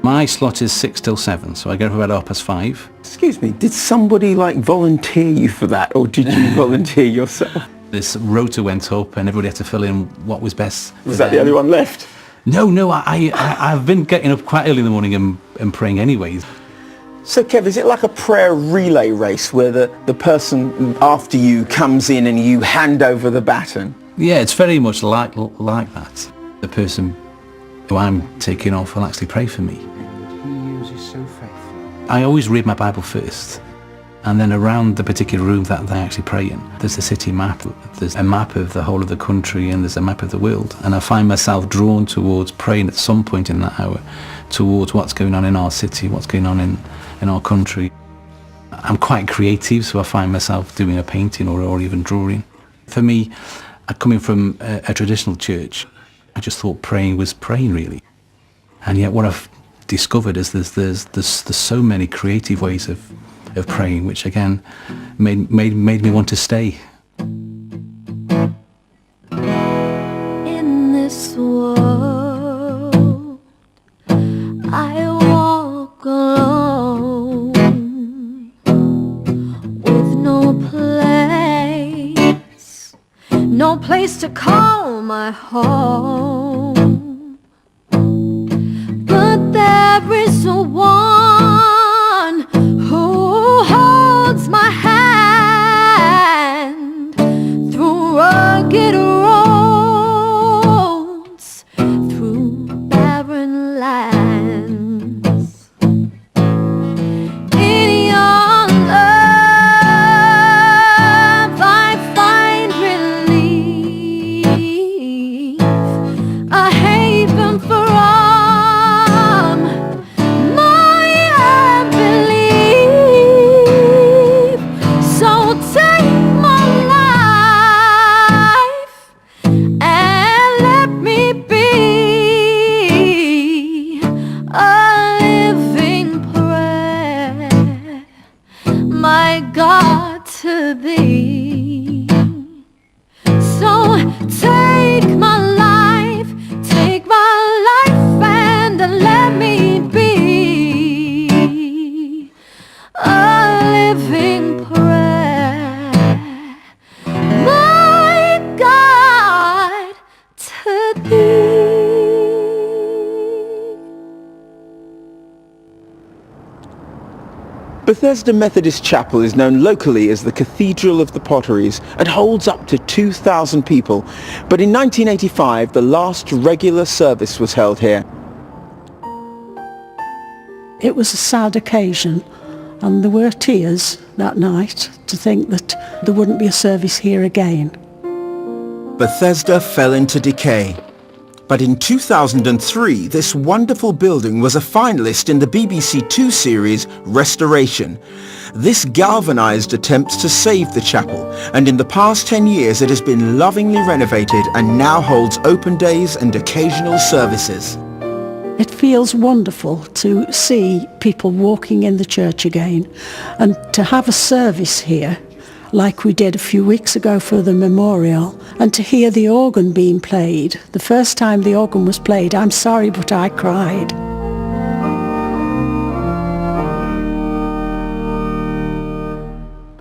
My slot is 6 till 7, so I get up about 5:30. Excuse me, did somebody volunteer you for that, or did you volunteer yourself? This rota went up and everybody had to fill in what was best. Was that the only one left? No, I've been getting up quite early in the morning and praying anyway. So Kev, is it like a prayer relay race where the person after you comes in and you hand over the baton? Yeah, it's very much like that. The person who I'm taking off will actually pray for me. He uses so faithfully. I always read my Bible first, and then around the particular room that they actually pray in, there's a city map, there's a map of the whole of the country, and there's a map of the world. And I find myself drawn towards praying at some point in that hour towards what's going on in our city, what's going on in our country. I'm quite creative, so I find myself doing a painting or even drawing. For me, coming from a traditional church, I just thought praying was praying, really. And yet what I've discovered is there's so many creative ways of praying, which again made me want to stay. In this world, I walk alone, with no place to call my home. But there is a one who holds my hand through rugged roads, through barren lands. In your love I find relief, a haven from my unbelief. So take my life and let me be a living prayer, my God, to thee. So take my life and let me be a living prayer, my God, to thee. Bethesda Methodist Chapel is known locally as the Cathedral of the Potteries and holds up to 2,000 people. But in 1985, the last regular service was held here. It was a sad occasion, and there were tears that night to think that there wouldn't be a service here again. Bethesda fell into decay. But in 2003, this wonderful building was a finalist in the BBC Two series Restoration. This galvanized attempts to save the chapel, and in the past 10 years it has been lovingly renovated and now holds open days and occasional services. It feels wonderful to see people walking in the church again, and to have a service here like we did a few weeks ago for the memorial, and to hear the organ being played. The first time the organ was played, I'm sorry, but I cried.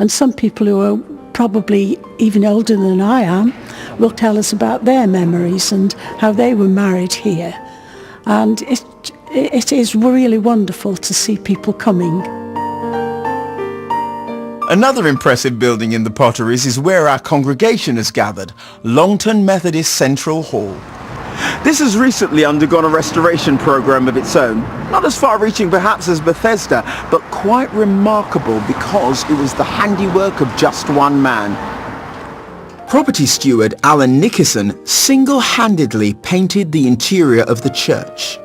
And some people who are probably even older than I am will tell us about their memories and how they were married here. And it is really wonderful to see people coming. Another impressive building in the Potteries is where our congregation has gathered, Longton Methodist Central Hall. This has recently undergone a restoration program of its own, not as far-reaching perhaps as Bethesda, but quite remarkable because it was the handiwork of just one man. Property steward Alan Nickerson single-handedly painted the interior of the church.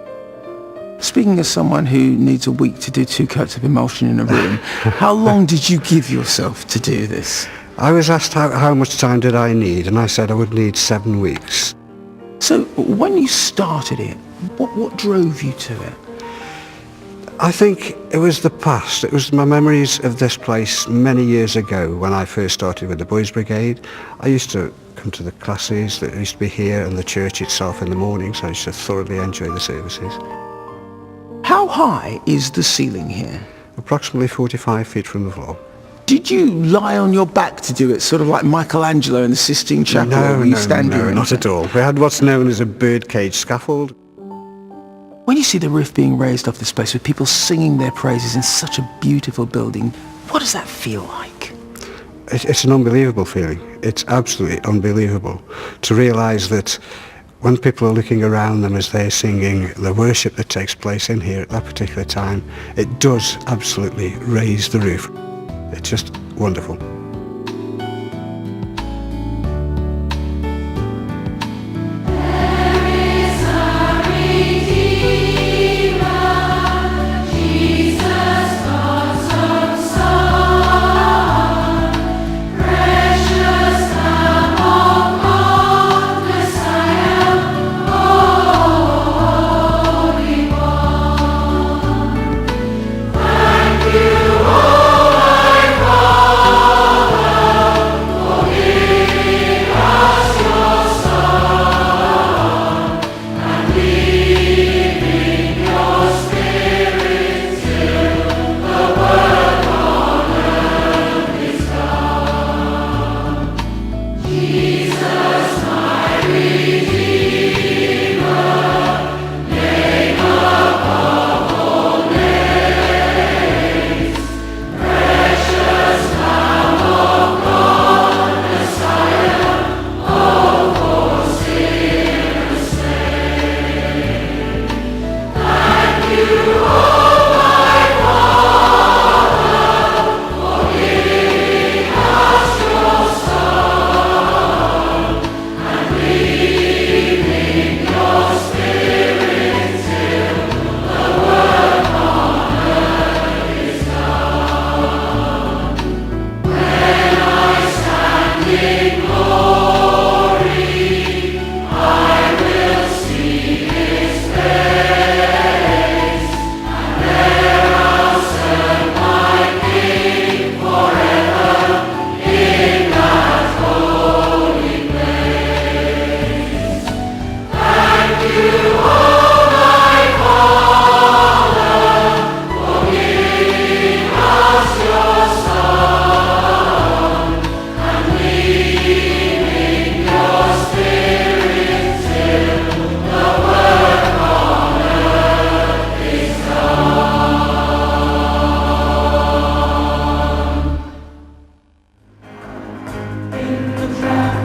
Speaking as someone who needs a week to do 2 coats of emulsion in a room, how long did you give yourself to do this? I was asked how much time did I need, and I said I would need 7 weeks. So when you started it, what drove you to it? I think it was the past. It was my memories of this place many years ago when I first started with the Boys Brigade. I used to come to the classes that used to be here and the church itself in the mornings. I used to thoroughly enjoy the services. How high is the ceiling here? Approximately 45 feet from the floor. Did you lie on your back to do it, sort of like Michelangelo in the Sistine Chapel? Where you stand here not at all. We had what's known as a birdcage scaffold. When you see the roof being raised off this place with people singing their praises in such a beautiful building, what does that feel like? It's an unbelievable feeling. It's absolutely unbelievable to realise that when people are looking around them as they're singing, the worship that takes place in here at that particular time, it does absolutely raise the roof. It's just wonderful.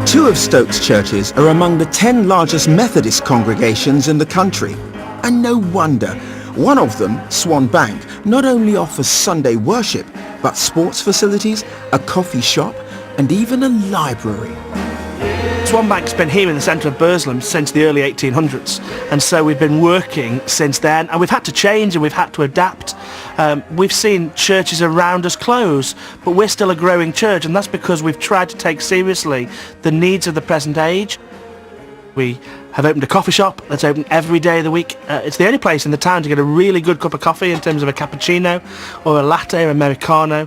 Two of Stoke's churches are among the 10 largest Methodist congregations in the country. And no wonder. One of them, Swan Bank, not only offers Sunday worship, but sports facilities, a coffee shop, and even a library. Swan Bank's been here in the centre of Burslem since the early 1800s, and so we've been working since then, and we've had to change and we've had to adapt. We've seen churches around us close, but we're still a growing church, and that's because we've tried to take seriously the needs of the present age. We have opened a coffee shop that's open every day of the week. It's the only place in the town to get a really good cup of coffee in terms of a cappuccino or a latte or Americano.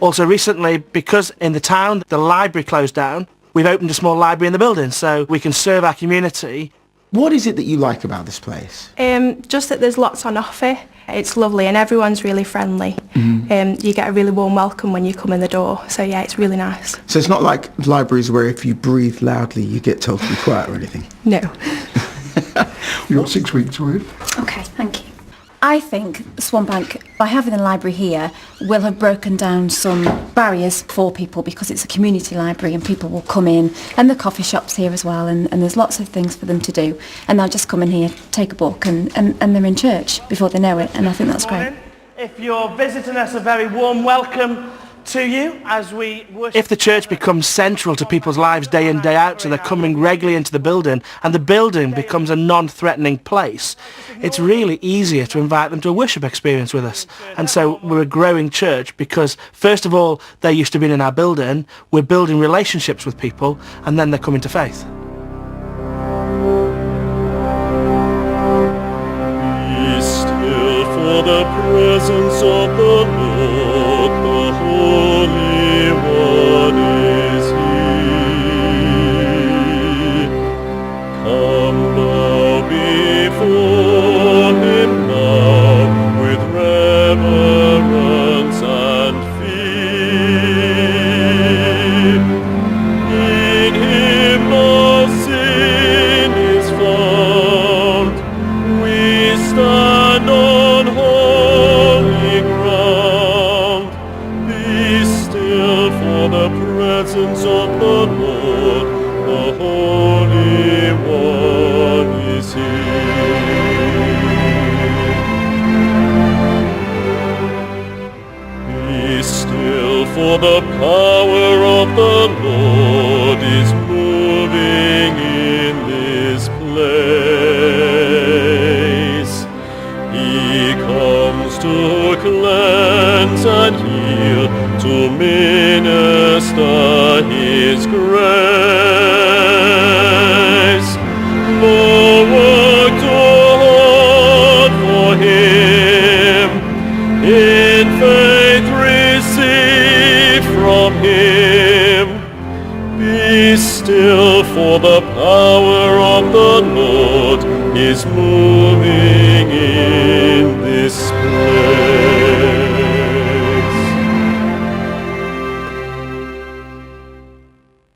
Also recently, because in the town the library closed down, we've opened a small library in the building so we can serve our community. What is it that you like about this place? Just that there's lots on offer. It's lovely and everyone's really friendly. You get a really warm welcome when you come in the door. So yeah, it's really nice. So it's not like libraries where if you breathe loudly you get told to be quiet or anything? No. You've got 6 weeks to it. Okay, thank you. I think Swan Bank, by having the library here, will have broken down some barriers for people because it's a community library and people will come in, and the coffee shop's here as well, and there's lots of things for them to do, and they'll just come in here, take a book, and they're in church before they know it, and I think that's great. If you're visiting us, a very warm welcome to you as we worship. If the church becomes central to people's lives day in, day out, so they're coming regularly into the building, and the building becomes a non-threatening place, it's really easier to invite them to a worship experience with us. And so we're a growing church because, first of all, they're used to being in our building, we're building relationships with people, and then they're coming to faith. Be still for the presence of the Lord, the Holy One is He. Come bow before and heal, to minister his grace. The work too hard for him, in faith receive from him. Be still, for the power of the Lord is moving in this place.